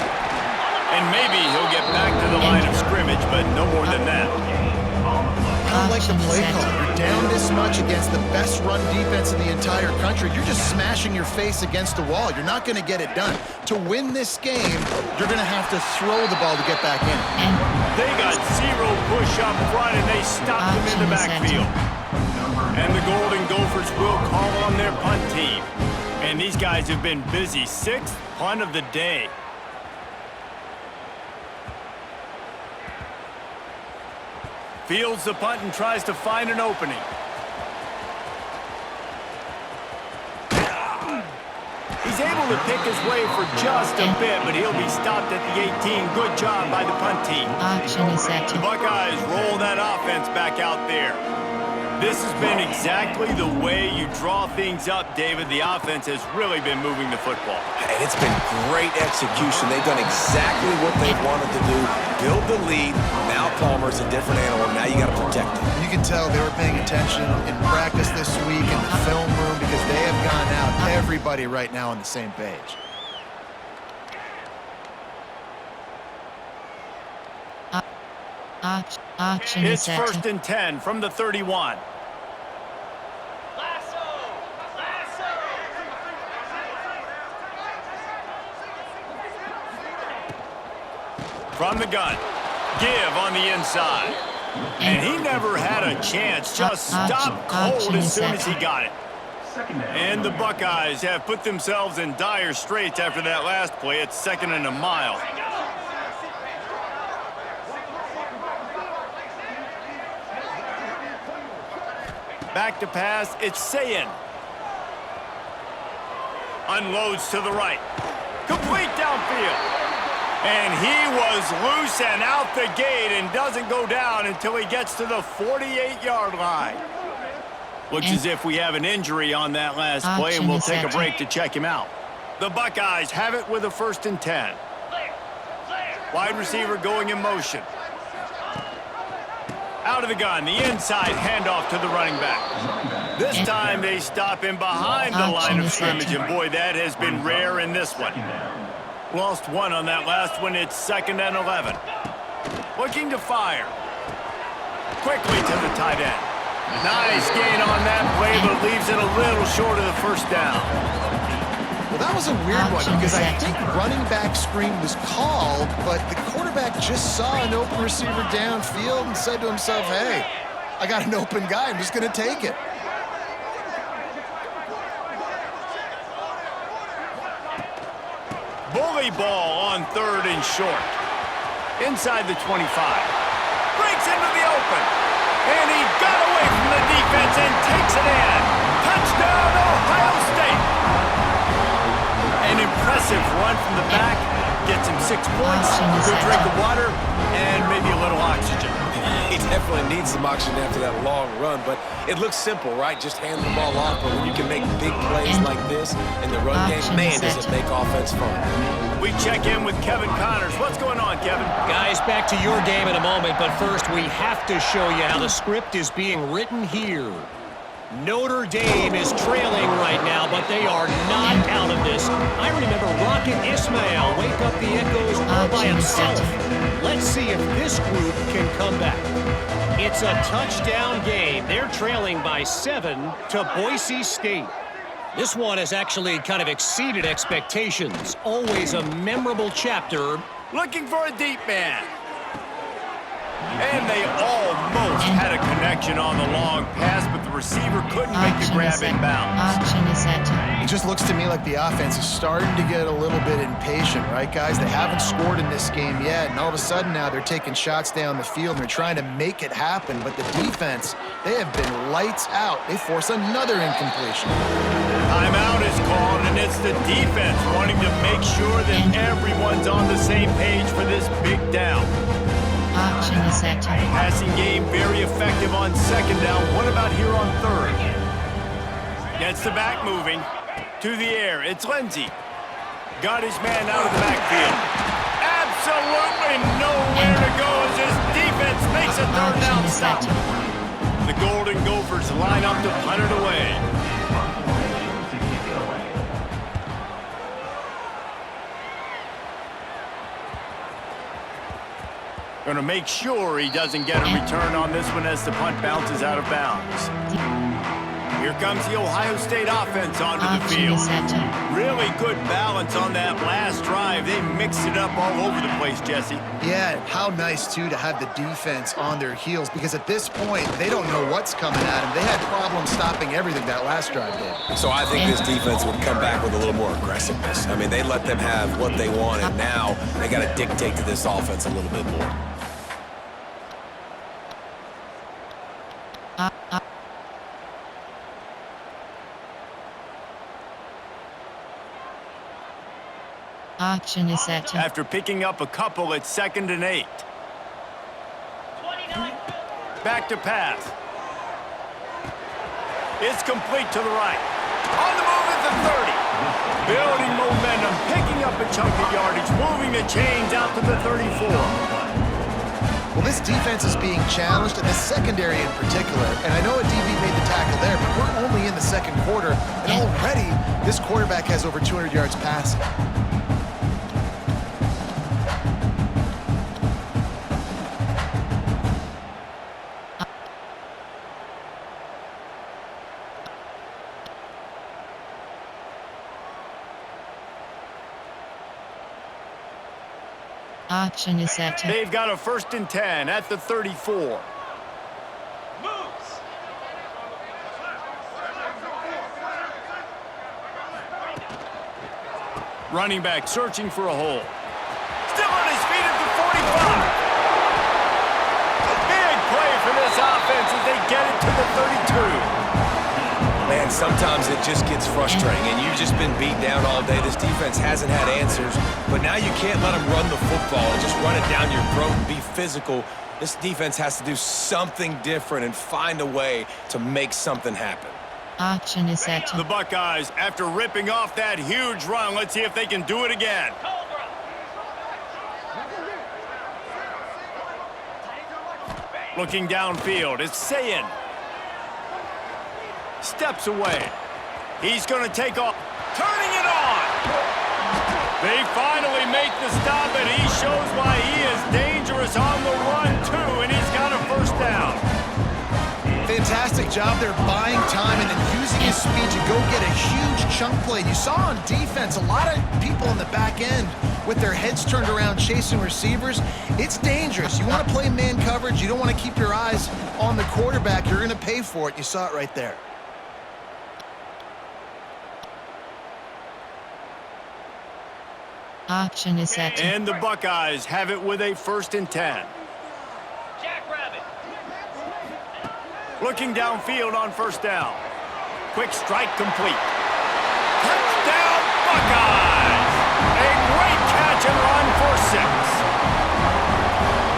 A: And maybe he'll get back to the line of scrimmage, but no more than that.
C: I don't like the play call. You're down this much against the best run defense in the entire country. You're just smashing your face against the wall. You're not going to get it done. To win this game, you're going to have to throw the ball to get back in.
A: They got 0 push up front, and they stopped them in the backfield. And the Golden Gophers will call on their punt team. And these guys have been busy. 6th punt of the day. Fields the punt and tries to find an opening. He's able to pick his way for just a bit, but he'll be stopped at the 18. Good job by the punt team.
D: Action is set.
A: The Buckeyes roll that offense back out there. This has been exactly the way you draw things up, David. The offense has really been moving the football.
B: And it's been great execution. They've done exactly what they've wanted to do. Build the lead. Now Palmer's a different animal. Now you got to protect him.
C: You can tell they were paying attention in practice this week in the film room because they have gone out. Everybody right now on the same page.
D: Action is
A: It's
D: set.
A: 1st and 10 from the 31.
E: Lasso. Lasso.
A: From the gun. Give on the inside. And he never had a chance. Just stopped cold as soon as he got it. And the Buckeyes have put themselves in dire straits after that last play. It's 2nd and a mile. Back to pass, it's Sayin. Unloads to the right. Complete downfield. And he was loose and out the gate and doesn't go down until he gets to the 48-yard line. Looks as if we have an injury on that last play, and we'll take a break to check him out. The Buckeyes have it with a 1st and 10. Wide receiver going in motion. Out of the gun, the inside handoff to the running back. This time they stop him behind the line of scrimmage, and boy, that has been rare in this one. Lost one on that last one. It's 2nd and 11. Looking to fire. Quickly to the tight end. Nice gain on that play, but leaves it a little short of the first down.
C: Well, that was a weird one because I think running back screen was called, but the quarterback just saw an open receiver downfield and said to himself, hey, I got an open guy. I'm just going to take it.
A: Bully ball on 3rd and short. Inside the 25. Breaks into the open. And he got away from the defense and takes it in. Touchdown, Ohio State. An impressive run from the back. Gets him 6 points, good drink of water, and maybe a little oxygen.
B: He definitely needs some oxygen after that long run, but it looks simple, right? Just hand the ball off, but when you can make big plays like this in the run game, man, does it make offense fun.
A: We check in with Kevin Connors. What's going on, Kevin?
F: Guys, back to your game in a moment, but first we have to show you how the script is being written here. Notre Dame is trailing right now, but they are not out of this. I remember Rocket Ismail wake up the echoes all by himself. Let's see if this group can come back. It's a touchdown game. They're trailing by 7 to Boise State. This one has actually kind of exceeded expectations. Always a memorable chapter.
A: Looking for a deep man. And they almost had a connection on the long pass, but the receiver couldn't make the grab in bounds.
C: It just looks to me like the offense is starting to get a little bit impatient, right, guys? They haven't scored in this game yet, and all of a sudden now they're taking shots down the field, and they're trying to make it happen, but the defense, they have been lights out. They force another incompletion.
A: Timeout is called, and it's the defense wanting to make sure that everyone's on the same page for this big down. Passing game very effective on 2nd down. What about here on 3rd? Gets the back moving. To the air. It's Lindsey. Got his man out of the backfield. Absolutely nowhere to go as his defense makes a 3rd down stop. The Golden Gophers line up to punt it away. Going to make sure he doesn't get a return on this one as the punt bounces out of bounds. Here comes the Ohio State offense onto the field. Really good balance on that last drive. They mixed it up all over the place, Jesse.
C: Yeah, how nice, too, to have the defense on their heels, because at this point, they don't know what's coming at them. They had problems stopping everything that last drive did.
B: So I think this defense would come back with a little more aggressiveness. I mean, they let them have what they want, and now they got to dictate to this offense a little bit more.
D: Action is set.
A: After picking up a couple at 2nd and 8. Back to pass. It's complete to the right. On the move at the 30. Building momentum, picking up a chunk of yardage, moving the chains out to the 34.
C: Well, this defense is being challenged, and the secondary in particular. And I know a DB made the tackle there, but we're only in the 2nd quarter, and already this quarterback has over 200 yards passing.
D: Action is set.
A: They've got a 1st and 10 at the 34. Running back searching for a hole. Still on his feet at the 45. Big play for this offense as they get it to the 32.
B: Man, sometimes it just gets frustrating, and you've just been beat down all day. This defense hasn't had answers, but now you can't let them run the football and just run it down your throat and be physical. This defense has to do something different and find a way to make something happen.
D: Action is set.
A: The Buckeyes, after ripping off that huge run, let's see if they can do it again. Looking downfield, it's Sayin. Steps away. He's going to take off. Turning it on. They finally make the stop, and he shows why he is dangerous on the run, too, and he's got a first down.
C: Fantastic job there buying time and then using his speed to go get a huge chunk play. You saw on defense a lot of people in the back end with their heads turned around chasing receivers. It's dangerous. You want to play man coverage. You don't want to keep your eyes on the quarterback. You're going to pay for it. You saw it right there.
D: Option is set.
A: And the Buckeyes have it with a 1st and 10.
E: Jackrabbit.
A: Looking downfield on 1st down. Quick strike complete. Touchdown, Buckeyes! A great catch and run for 6.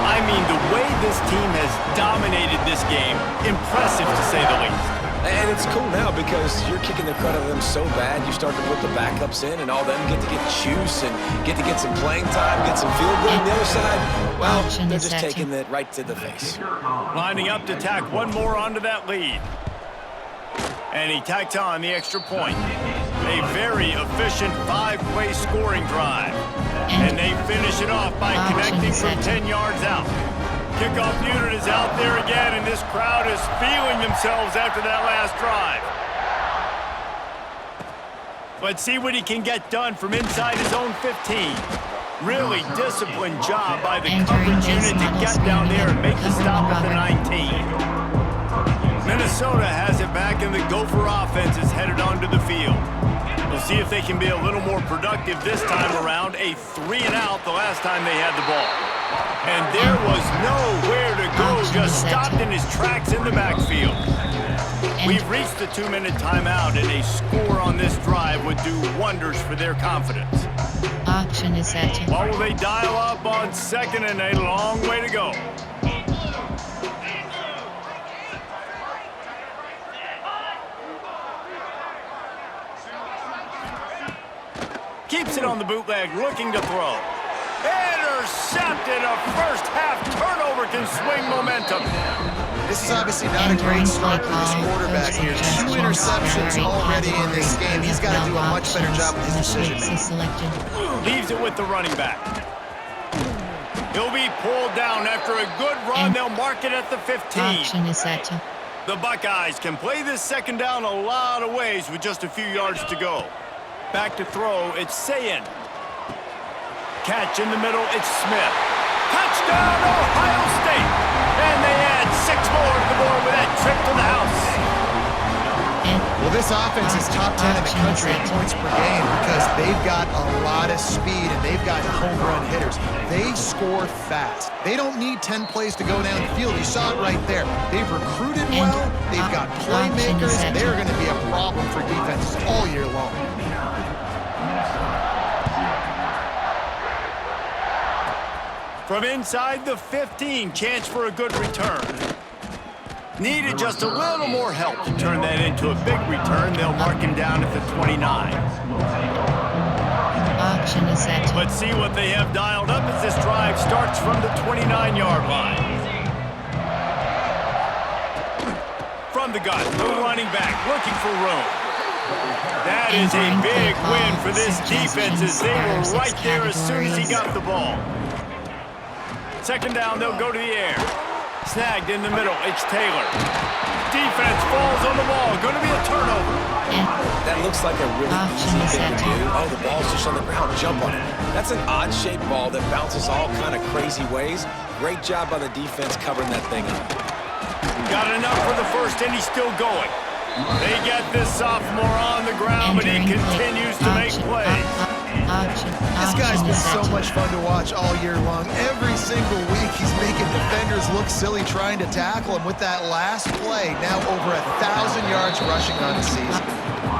A: I mean, the way this team has dominated this game, impressive to say the least.
B: And it's cool now because you're kicking the crud out of them so bad, you start to put the backups in, and all them get to get juice and get to get some playing time, get some field goal on the other side. Well, they're just taking it right to the face.
A: Lining up to tack one more onto that lead. And he tacks on the extra point. A very efficient 5-play scoring drive. And they finish it off by connecting from 10 yards out. Kickoff unit is out there again, and this crowd is feeling themselves after that last drive. Let's see what he can get done from inside his own 15. Really disciplined job by the coverage unit to get down there and make the stop at the 19. Minnesota has it back, and the Gopher offense is headed onto the field. We'll see if they can be a little more productive this time around. A 3-and-out the last time they had the ball. And there was nowhere to go, just stopped in his tracks in the backfield. We've reached the 2-minute timeout, and a score on this drive would do wonders for their confidence.
D: Option is set.
A: Or will they dial up on 2nd and a long way to go? Keeps it on the bootleg, looking to throw. Intercepted. A first-half turnover can swing momentum.
C: This is obviously not a great start for this quarterback here. 2 interceptions already in this game. He's got to do a much better job with his decision-making.
A: Leaves it with the running back. He'll be pulled down after a good run. They'll mark it at the 15.
D: Option is set.
A: The Buckeyes can play this 2nd down a lot of ways with just a few yards to go. Back to throw, it's Sayin. Catch in the middle, it's Smith. Touchdown, Ohio State! And they add 6 more to the board with that trip to the house.
C: Well, this offense is top 10 in the country in points per game because they've got a lot of speed and they've got home run hitters. They score fast. They don't need 10 plays to go down the field. You saw it right there. They've recruited well. They've got playmakers. They're going to be a problem for defenses all year long.
A: From inside the 15, chance for a good return. Needed just a little more help to turn that into a big return. They'll mark him down at the 29.
D: Option is set.
A: Let's see what they have dialed up as this drive starts from the 29-yard line. From the gun, the running back looking for room. That is a big win for this defense as they were right there as soon as he got the ball. 2nd down, they'll go to the air. Snagged in the middle, it's Taylor. Defense falls on the ball, going to be a turnover.
B: That looks like a really easy thing to do. Oh, the ball's just on the ground, jump on it. That's an odd-shaped ball that bounces all kind of crazy ways. Great job by the defense covering that thing up.
A: Got enough for the first, and he's still going. They get this sophomore on the ground, but he continues to make plays.
C: This guy's been so much fun to watch all year long. Every single week, he's making defenders look silly trying to tackle him with that last play. Now over 1,000 yards rushing on the season.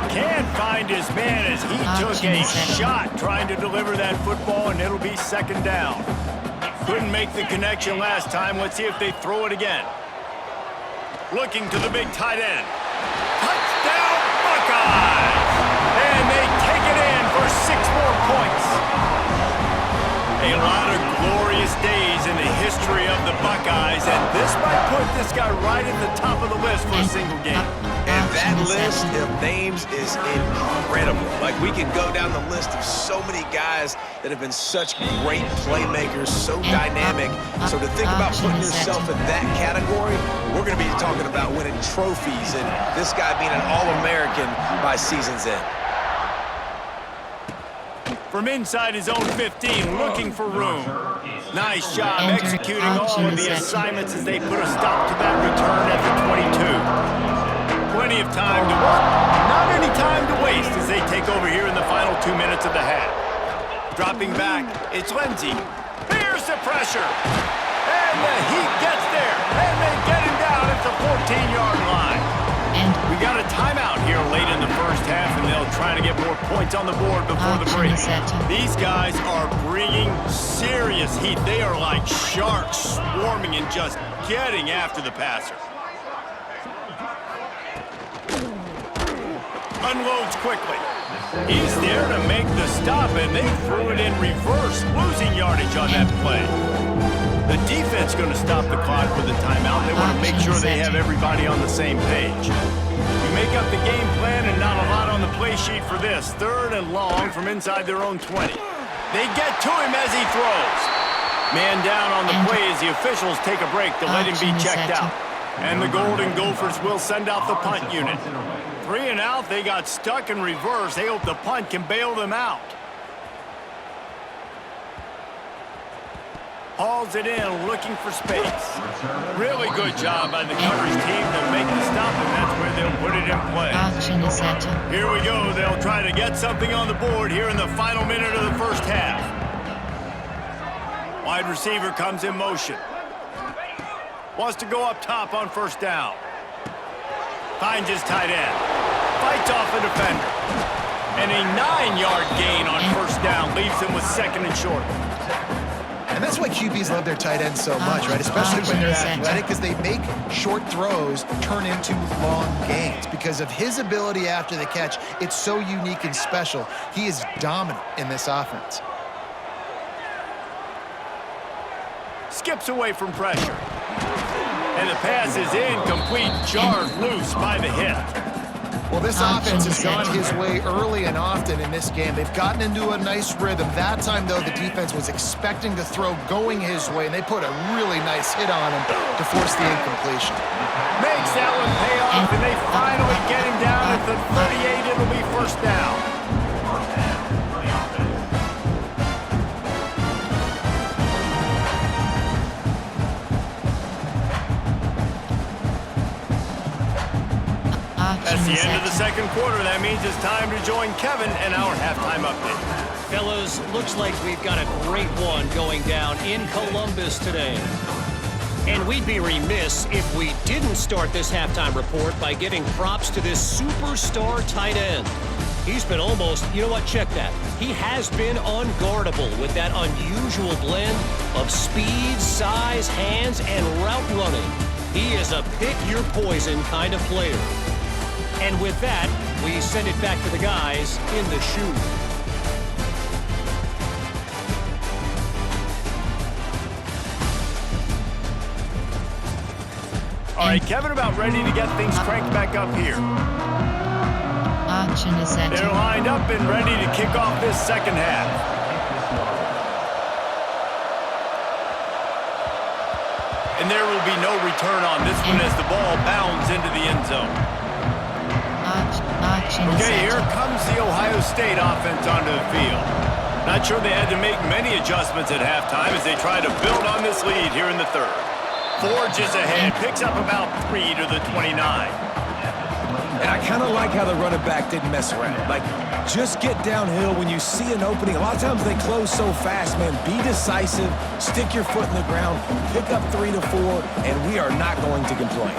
A: Can't find his man as he took a shot trying to deliver that football, and it'll be 2nd down. Couldn't make the connection last time. Let's see if they throw it again. Looking to the big tight end. Touchdown, Buckeyes! And they take it in for 6 more points. A lot of glorious days in the history of the Buckeyes, and this might put this guy right at the top of the list for a single game.
B: And that list of names is incredible. Like, we can go down the list of so many guys that have been such great playmakers, so dynamic. So to think about putting yourself in that category, we're going to be talking about winning trophies and this guy being an All-American by season's end.
A: From inside his own 15, looking for room. Nice job executing all of the assignments as they put a stop to that return at the 22. Plenty of time to work, not any time to waste as they take over here in the final 2 minutes of the half. Dropping back, it's Lindsey. Here's the pressure. And the Heat gets there, and they get him down at the 14-yard line. We got a timeout here late in the first half, and they'll try to get more points on the board before the break. These guys are bringing serious heat. They are like sharks swarming and just getting after the passer. Unloads quickly. He's there to make the stop, and they threw it in reverse, losing yardage on that play. The defense going to stop the clock with a timeout. They want to make sure they have everybody on the same page. You make up the game plan and not a lot on the play sheet for this. 3rd and long from inside their own 20. They get to him as he throws. Man down on the play as the officials take a break to let him be checked out. And the Golden Gophers will send out the punt unit. 3 and out, they got stuck in reverse. They hope the punt can bail them out. Hauls it in, looking for space. Really good job by the coverage team to make the stop, and that's where they'll put it in play. Here we go. They'll try to get something on the board here in the final minute of the first half. Wide receiver comes in motion. Wants to go up top on first down. Finds his tight end. Fights off a defender. And a 9-yard gain on first down leaves him with 2nd and short.
C: And that's why QBs love their tight ends so much, right? Especially when they're athletic, because they make short throws turn into long gains. Because of his ability after the catch, it's so unique and special. He is dominant in this offense.
A: Skips away from pressure. And the pass is incomplete, jarred loose by the hit.
C: Well, this offense has gone his way early and often in this game. They've gotten into a nice rhythm. That time, though, the defense was expecting the throw going his way, and they put a really nice hit on him to force the incompletion.
A: Makes that one pay off, and they finally get him down at the 38. It'll be first down. That's the end of the second quarter. That means it's time to join Kevin and our halftime update.
F: Fellas, looks like we've got a great one going down in Columbus today. And we'd be remiss if we didn't start this halftime report by giving props to this superstar tight end. He's been almost, you know what, check that. He has been unguardable with that unusual blend of speed, size, hands, and route running. He is a pick-your-poison kind of player. And with that, we send it back to the guys in the shoe.
A: All right, Kevin, about ready to get things cranked back up here. They're lined up and ready to kick off this second half. And there will be no return on this one as the ball bounds into the end zone. Okay, here comes the Ohio State offense onto the field. Not sure they had to make many adjustments at halftime as they try to build on this lead here in the third. Forges ahead, picks up about 3 to the 29.
B: And I kind of like how the running back didn't mess around. Like, just get downhill when you see an opening. A lot of times they close so fast, man. Be decisive, stick your foot in the ground, pick up 3 to 4, and we are not going to complain.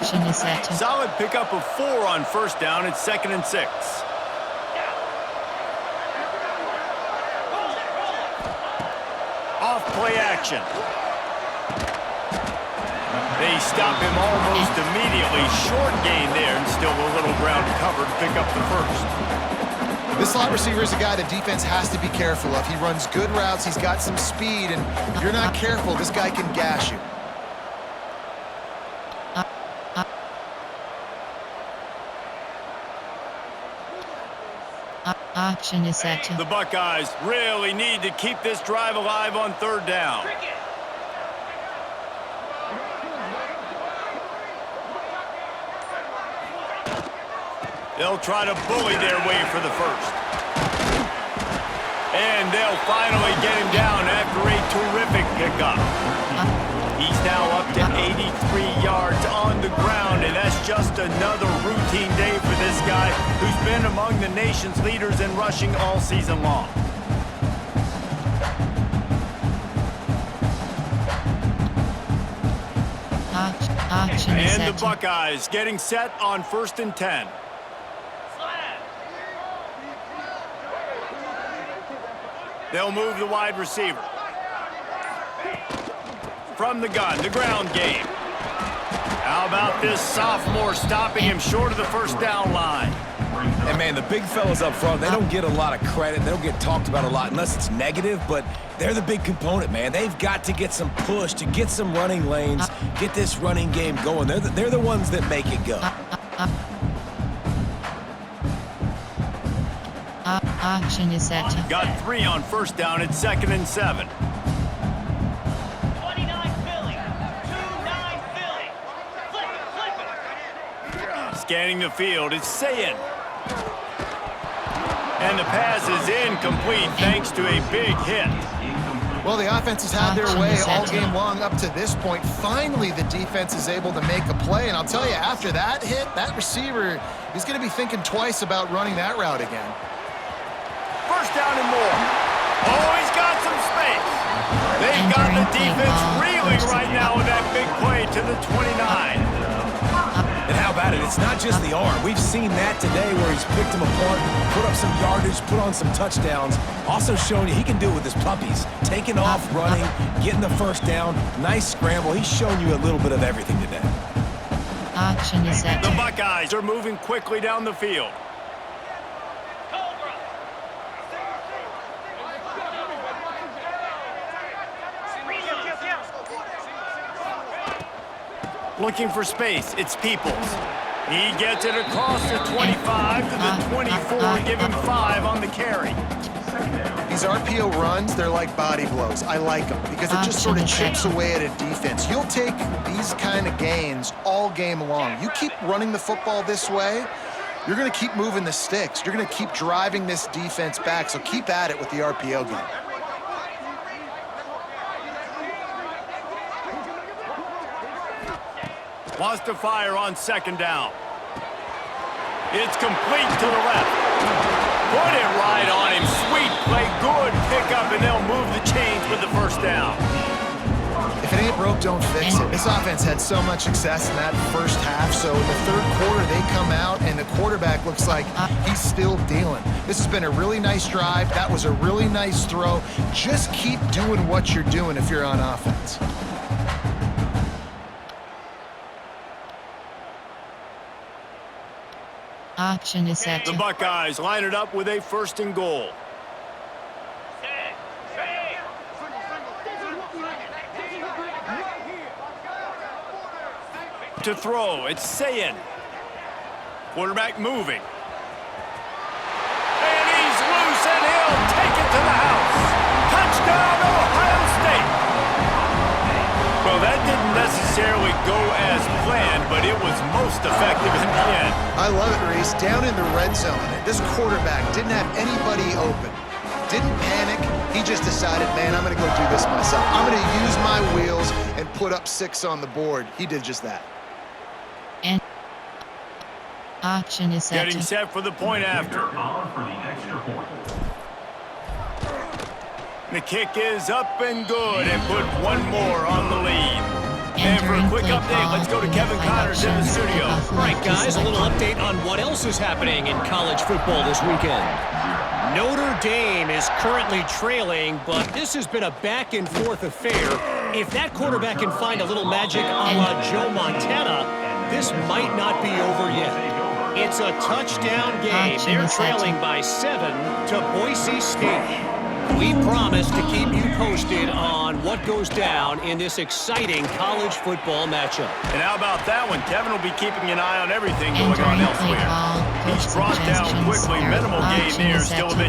A: Solid pickup of 4 on first down. It's 2nd and 6. Off play action. They stop him almost immediately. Short gain there and still a little ground covered to pick up the first.
C: This slot receiver is a guy the defense has to be careful of. He runs good routes, he's got some speed, and if you're not careful, this guy can gash you.
D: Action is set to.
A: The Buckeyes really need to keep this drive alive on third down. They'll try to bully their way for the first. And they'll finally get him down after a terrific pickup. He's now up to 83 yards on the ground, and that's just another routine day for this guy who's been among the nation's leaders in rushing all season long.
D: Action is
A: And
D: set
A: the
D: to.
A: Buckeyes getting set on 1st and 10. They'll move the wide receiver. From the gun, the ground game. How about this sophomore stopping him short of the first down line?
B: And, man, the big fellas up front, they don't get a lot of credit. They don't get talked about a lot unless it's negative, but they're the big component, man. They've got to get some push, to get some running lanes, get this running game going. They're the ones that make it go.
D: Action is set to.
A: Got 3 on first down at 2nd and 7.
E: 29 Philly. 2-9 Philly. Flip it.
A: Scanning the field, it's Sayin. And the pass is incomplete thanks to a big hit.
C: Well, the offense has had their way all game long up to this point. Finally, the defense is able to make a play, and I'll tell you, after that hit, that receiver is going to be thinking twice about running that route again.
A: First down and more. Oh, he's got some space. They've got the defense reeling right now with that big play to the 29.
B: And how about it? It's not just the arm. We've seen that today where he's picked them apart, put up some yardage, put on some touchdowns. Also showing you he can do it with his puppies. Taking off, running, getting the first down. Nice scramble. He's shown you a little bit of everything today.
D: Action is set
A: The
D: to.
A: Buckeyes are moving quickly down the field. Looking for space, it's Peoples. He gets it across the 25 to the 24, give him 5 on the carry.
C: These RPO runs, they're like body blows. I like them because it just sort of chips away at a defense. You'll take these kind of gains all game long. You keep running the football this way, you're going to keep moving the sticks. You're going to keep driving this defense back, so keep at it with the RPO game.
A: Wants to fire on 2nd down. It's complete to the left. Put it right on him. Sweet play, good pickup, and they'll move the chains with the first down.
C: If it ain't broke, don't fix it. This offense had so much success in that first half, so in the third quarter, they come out, and the quarterback looks like he's still dealing. This has been a really nice drive. That was a really nice throw. Just keep doing what you're doing if you're on offense.
D: Action is set
A: The
D: to.
A: Buckeyes line it up with a 1st and goal. To throw, it's Sayin. Quarterback moving. And he's loose, and he'll take it to the house. Touchdown, Ohio State. Well, that didn't necessarily go as planned, but it was most effective in the end.
C: I love it, Reese. Down in the red zone, this quarterback didn't have anybody open. Didn't panic. He just decided, man, I'm going to go do this myself. I'm going to use my wheels and put up 6 on the board. He did just that.
D: And action is set
A: Getting
D: to.
A: set for the point after. The kick is up and good, and put one more on the lead. And for a quick update, let's go to Kevin Connors in the studio.
F: All right, guys, a little update on what else is happening in college football this weekend. Notre Dame is currently trailing, but this has been a back-and-forth affair. If that quarterback can find a little magic a la Joe Montana, this might not be over yet. It's a touchdown game. They're trailing by 7 to Boise State. We promise to keep you posted on what goes down in this exciting college football matchup.
A: And how about that one? Kevin will be keeping an eye on everything going on elsewhere. He's brought down quickly. Minimal gain there. Still a bit